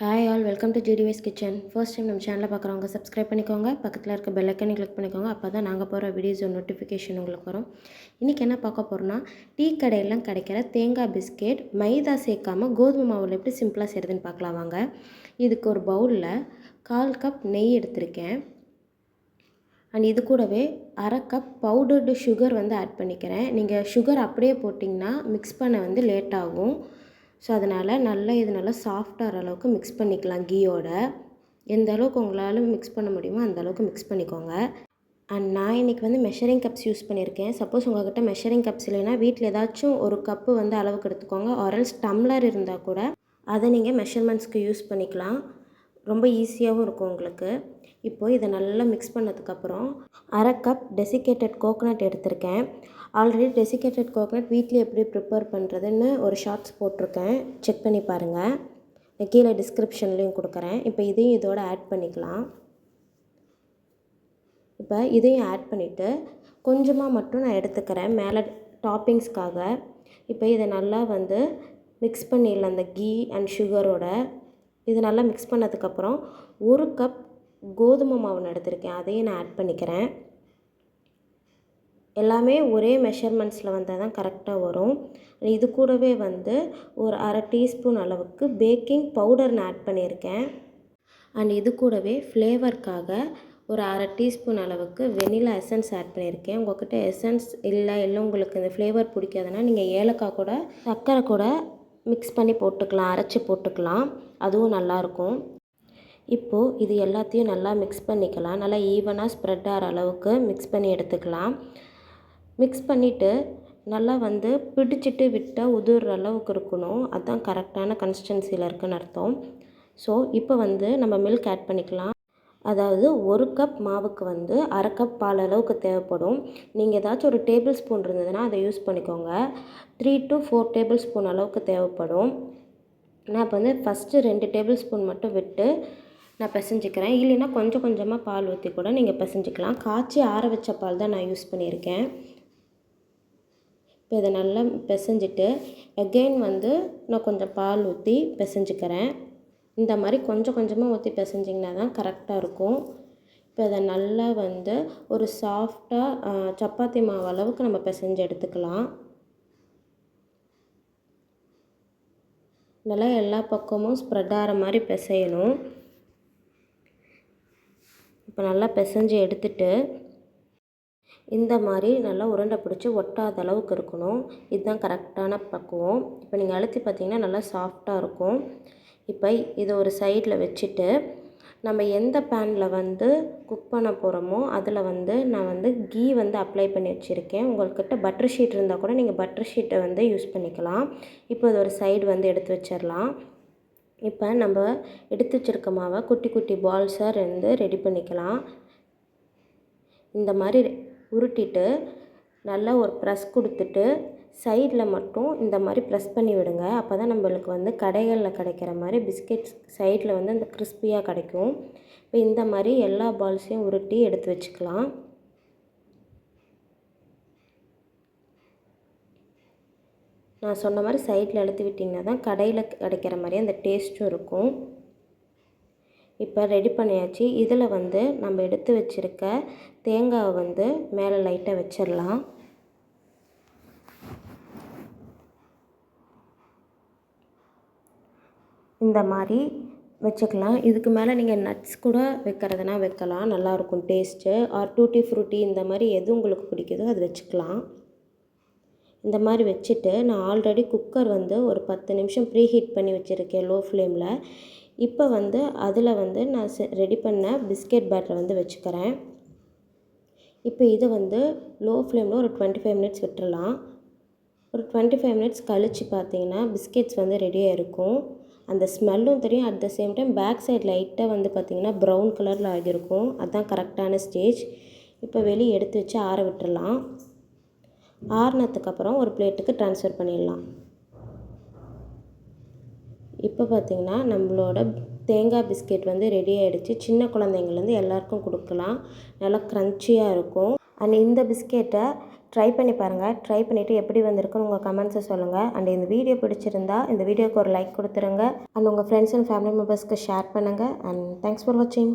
Hi all, welcome to ஜிடிவைஸ் kitchen. First time நம்ம சேனலை பார்க்குறவங்க சப்ஸ்கிரைப் பண்ணிக்கோங்க. பக்கத்தில் இருக்க பெல் ஐக்கனை கிளிக் பண்ணிக்கோங்க. அப்போ தான் நாங்கள் போகிற வீடியோஸ் நோட்டிஃபிகேஷன் உங்களுக்கு வரும். இன்றைக்கி என்ன பார்க்க போகிறோன்னா, டீ கடையெல்லாம் கிடைக்கிற தேங்காய் பிஸ்கெட் மைதா சேர்க்காமல் கோதுமை மாவில் எப்படி சிம்பிளாக செய்கிறதுன்னு பார்க்கலாம் வாங்க. இதுக்கு ஒரு பவுலில் 1/4 கப் நெய் எடுத்திருக்கேன். அண்ட் இது கூடவே 1/2 கப் பவுடர்டு சுகர் ஆட் பண்ணிக்கிறேன். நீங்கள் சுகர் அப்படியே போட்டிங்கன்னா மிக்ஸ் பண்ண லேட் ஆகும். ஸோ அதனால் இது நல்லா சாஃப்டாகிற அளவுக்கு மிக்ஸ் பண்ணிக்கலாம். கீயோட எந்த அளவுக்கு உங்களால் மிக்ஸ் பண்ண முடியுமோ அந்த அளவுக்கு மிக்ஸ் பண்ணிக்கோங்க. அண்ட் நான் இன்றைக்கி மெஷரிங் கப்ஸ் யூஸ் பண்ணியிருக்கேன். சப்போஸ் உங்கள்கிட்ட மெஷரிங் கப்ஸ் இல்லைன்னா வீட்டில் ஏதாச்சும் ஒரு கப்பு அளவுக்கு எடுத்துக்கோங்க. ஆரல்ஸ் டம்ளர் இருந்தால் கூட அதை நீங்கள் மெஷர்மெண்ட்ஸ்க்கு யூஸ் பண்ணிக்கலாம். ரொம்ப ஈஸியாகவும் இருக்கும் உங்களுக்கு. இப்போது இதை நல்லா மிக்ஸ் பண்ணதுக்கப்புறம் 1/2 கப் டெசிகேட்டட் கோகோனட் எடுத்திருக்கேன். ஆல்ரெடி டெசிகேட்டட் கோகோனட் வீட்டில் எப்படி ப்ரிப்பேர் பண்ணுறதுன்னு ஒரு ஷார்ட்ஸ் போட்டிருக்கேன், செக் பண்ணி பாருங்கள். நான் கீழே டிஸ்கிரிப்ஷன்லேயும் கொடுக்குறேன். இப்போ இதையும் இதோட ஆட் பண்ணிக்கலாம். இப்போ இதையும் ஆட் பண்ணிவிட்டு கொஞ்சமாக மட்டும் நான் எடுத்துக்கிறேன் மேலே டாப்பிங்ஸ்க்காக. இப்போ இதை நல்லா மிக்ஸ் பண்ணிடலாம் அந்த கீ அண்ட் சுகரோட. இது நல்லா மிக்ஸ் பண்ணதுக்கப்புறம் 1 கப் கோதுமை மாவு எடுத்திருக்கேன், அதையும் நான் ஆட் பண்ணிக்கிறேன். எல்லாமே ஒரே மெஷர்மெண்ட்ஸில் வந்தால் தான் கரெக்டாக வரும். இது கூடவே ஒரு 1/2 டீஸ்பூன் அளவுக்கு பேக்கிங் பவுடர் நான் ஆட் பண்ணியிருக்கேன். அண்ட் இது கூடவே ஃப்ளேவருக்காக ஒரு 1/2 டீஸ்பூன் அளவுக்கு வெனிலா எசன்ஸ் ஆட் பண்ணியிருக்கேன். உங்கள்கிட்ட எசன்ஸ் இல்லை உங்களுக்கு இந்த ஃப்ளேவர் பிடிக்காதுன்னா நீங்கள் ஏலக்காய் கூட சர்க்கரை கூட மிக்ஸ் பண்ணி போட்டுக்கலாம், அரைச்சி போட்டுக்கலாம், அதுவும் நல்லாயிருக்கும். இப்போது இது எல்லாத்தையும் நல்லா மிக்ஸ் பண்ணிக்கலாம். நல்லா ஈவனாக ஸ்ப்ரெட் ஆகிற அளவுக்கு மிக்ஸ் பண்ணி எடுத்துக்கலாம். மிக்ஸ் பண்ணிவிட்டு நல்லா பிடிச்சிட்டு விட்டால் உதிர்ற அளவுக்கு இருக்கணும். அதுதான் கரெக்டான கன்சிஸ்டன்சியில் இருக்குன்னு அர்த்தம். ஸோ இப்போ நம்ம மில்க் ஆட் பண்ணிக்கலாம். அதாவது 1 கப் மாவுக்கு 1/2 கப் பால் அளவுக்கு தேவைப்படும். நீங்கள் ஏதாச்சும் ஒரு டேபிள் ஸ்பூன் இருந்ததுன்னா அதை யூஸ் பண்ணிக்கோங்க. 3 to 4 டேபிள் ஸ்பூன் அளவுக்கு தேவைப்படும். நான் இப்போ ஃபஸ்ட்டு 2 டேபிள் ஸ்பூன் மட்டும் விட்டு நான் பிசைஞ்சிக்கிறேன். இல்லைன்னா கொஞ்சம் கொஞ்சமாக பால் ஊற்றி கூட நீங்கள் பிசைஞ்சிக்கலாம். காய்ச்சி ஆற வச்ச பால் தான் நான் யூஸ் பண்ணியிருக்கேன். இப்போ இதை நல்லா பிசைஞ்சிட்டு அகெயின் நான் கொஞ்சம் பால் ஊற்றி பிசைஞ்சிக்கிறேன். இந்த மாதிரி கொஞ்சம் கொஞ்சமாக ஊற்றி பிசைஞ்சிங்கன்னா தான் கரெக்டாக இருக்கும். இப்போ இதை நல்லா ஒரு சாஃப்டாக சப்பாத்தி மாவு அளவுக்கு நம்ம பிசைஞ்சு எடுத்துக்கலாம். நல்லா எல்லா பக்கமும் ஸ்ப்ரெட் ஆகிற மாதிரி பிசையணும். இப்போ நல்லா பிசைஞ்சு எடுத்துட்டு இந்த மாதிரி நல்லா உருண்டை பிடிச்சி ஒட்டாத அளவுக்கு இருக்கணும். இதுதான் கரெக்டான பக்குவம். இப்போ நீங்கள் அழுத்தி பார்த்தீங்கன்னா நல்லா சாஃப்டாக இருக்கும். இப்போ இதை ஒரு சைடில் வச்சுட்டு நம்ம எந்த பேனில் குக் பண்ண போகிறோமோ அதில் நான் கீ அப்ளை பண்ணி வச்சுருக்கேன். உங்கள்கிட்ட பட்டர் ஷீட் இருந்தால் கூட நீங்கள் பட்டர் ஷீட்டை யூஸ் பண்ணிக்கலாம். இப்போ இது ஒரு சைடு எடுத்து வச்சிடலாம். இப்போ நம்ம எடுத்து வச்சுருக்க மாவை குட்டி குட்டி பால்ஸாக ரெடி பண்ணிக்கலாம். இந்த மாதிரி உருட்டிட்டு நல்லா ஒரு ப்ரெஸ் கொடுத்துட்டு சைடில் மட்டும் இந்த மாதிரி ப்ரெஸ் பண்ணி விடுங்க. அப்போ தான் நம்மளுக்கு கடைகளில் கிடைக்கிற மாதிரி பிஸ்கெட்ஸ் சைடில் அந்த கிறிஸ்பியாக கிடைக்கும். இப்போ இந்த மாதிரி எல்லா பால்ஸையும் உருட்டி எடுத்து வச்சுக்கலாம். நான் சொன்ன மாதிரி சைடில் அழுத்தி விட்டிங்கன்னா தான் கடையில் கிடைக்கிற மாதிரி அந்த டேஸ்ட்டும் இருக்கும். இப்போ ரெடி பண்ணியாச்சு. இதில் நம்ம எடுத்து வச்சுருக்க தேங்காவை மேலே லைட்டாக வச்சிடலாம். இந்த மாதிரி வச்சுக்கலாம். இதுக்கு மேலே நீங்கள் நட்ஸ் கூட வைக்கிறதுனா வைக்கலாம், நல்லாயிருக்கும் டேஸ்ட்டு. ஆர் டூட்டி ஃப்ரூட்டி இந்த மாதிரி எது உங்களுக்கு பிடிக்குதோ அது வச்சுக்கலாம். இந்த மாதிரி வச்சுட்டு நான் ஆல்ரெடி குக்கர் ஒரு 10 நிமிஷம் ப்ரீ ஹீட் பண்ணி வச்சுருக்கேன் லோ ஃப்ளேமில். இப்போ அதில் நான் ரெடி பண்ண பிஸ்கெட் பேட்டரை வச்சுக்கிறேன். இப்போ இதை லோ ஃப்ளேமில் ஒரு 25 மினிட்ஸ் விட்டுறலாம். ஒரு 25 மினிட்ஸ் கழித்து பார்த்தீங்கன்னா பிஸ்கெட்ஸ் ரெடியாக இருக்கும். அந்த ஸ்மெல்லும் தெரியும். At the same time back side லைட்டாக பார்த்திங்கன்னா ப்ரௌன் கலரில் ஆகியிருக்கும். அதுதான் கரெக்டான ஸ்டேஜ். இப்போ வெளியே எடுத்து வச்சு ஆற விட்டுறலாம். ஆறுனதுக்கப்புறம் ஒரு பிளேட்டுக்கு ட்ரான்ஸ்ஃபர் பண்ணிடலாம். இப்போ பார்த்திங்கன்னா நம்மளோட தேங்காய் பிஸ்கெட் ரெடி ஆகிடுச்சு. சின்ன குழந்தைங்கள்லேருந்து எல்லாருக்கும் கொடுக்கலாம். நல்லா க்ரன்ச்சியாக இருக்கும். அண்ட் இந்த பிஸ்கெட்டை ட்ரை பண்ணி பாருங்கள். ட்ரை பண்ணிவிட்டு எப்படி வந்திருக்குன்னு உங்கள் கமெண்ட்ஸை சொல்லுங்கள். அண்ட் இந்த வீடியோ பிடிச்சிருந்தா இந்த வீடியோக்கு ஒரு லைக் கொடுத்துருங்க. அண்ட் உங்கள் ஃப்ரெண்ட்ஸ் அண்ட் ஃபேமிலி மெம்பர்ஸ்க்கு ஷேர் பண்ணுங்கள். அண்ட் தேங்க்ஸ் ஃபார் வாட்சிங்.